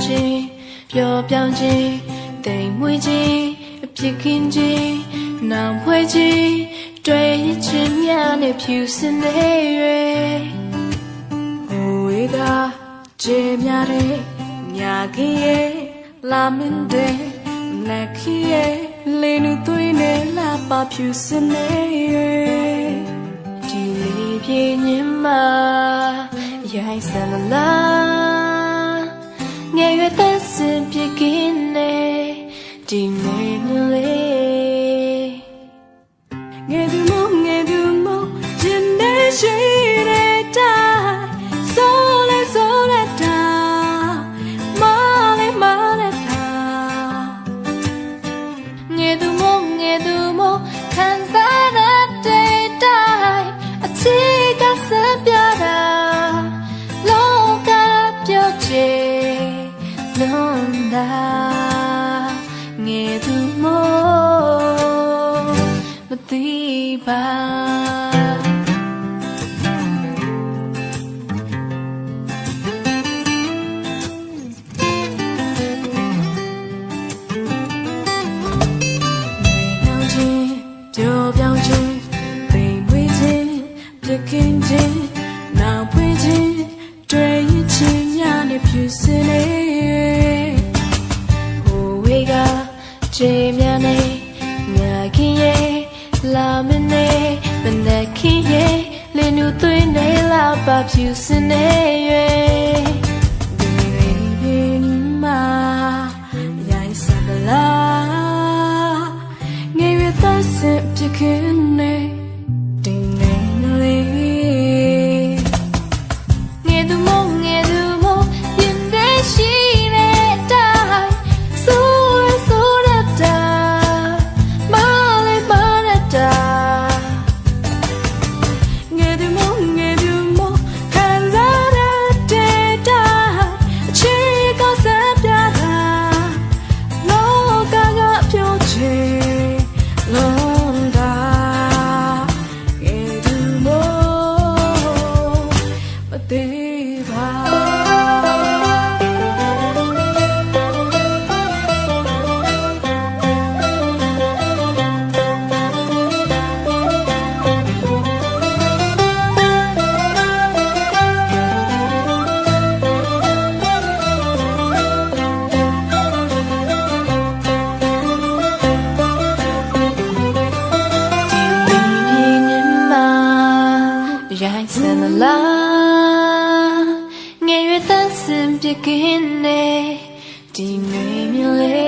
ခြင်းပျော်ပြောင်းခြင်းတိမ်မွေးခြင်းအပြစ်ကင်းခြင်းနောင်ဖွဲ့ခြင်းတွေ့ခြင်းများနဲ့ဖြူစင်နေ၍ဟိုဝေကကျေများတဲ့ညာကြီးရဲ့လာမင်းတဲ့လက်ကြီးရဲ့လေနုသွေးနဲ့လာပါဖြူစင်နေ၍ဒီလေးပြေညမှာရိုင်းစံလာငယ်ရွယ်သက်စင်ပြကင်းနေဒီနေမလေးငယ်သူမို့ခြင်းနဲ့ရှိတဲ့တိုင်းဆိုလဲဆိုတဲ့တိုင်းမာလဲတာငယ်သူမို့ခံစားတဲ့တိုင်းအချစ်ကစပြတာလောကပြောချေလုံးတာငယ်သူမို့မသိပါပျော်ပြောင်းခြင်းပိန်မွေးခြင်းပြကင်းခြင်းနောက်ဖွေးခြင်းတွေ့ရင်ချင်းများနဲ့ဖြူစင်နေဟိုဝေကခြေများနဲ့ညာခင်ရဲ့လာမနဲ့မနဲ့ခင်ရဲ့လင်းနူသွေးနဲ့လာပါဖြူစင်နေဒီဘေးမှာရိုင်းစပလာငယ်ရသက်စင်ပြကင်းနေဒီနေလေးငယ်သူမို့ရင်ထဲရှိတဲ့တိုင်းဆိုရဆိုတဲ့တိုင်းမာလဲတဲ့တိုင်းငယ်သူမို့ခံစားတဲ့တိုင်းအချစ်ကစပြတာလောကကပြောချင်လုံးတာငယ်သူမို့မသေးပါရိုင်းစင်လာငယ်ရွယ်သက်စင်ပြကင်းနေဒီနေမြလေ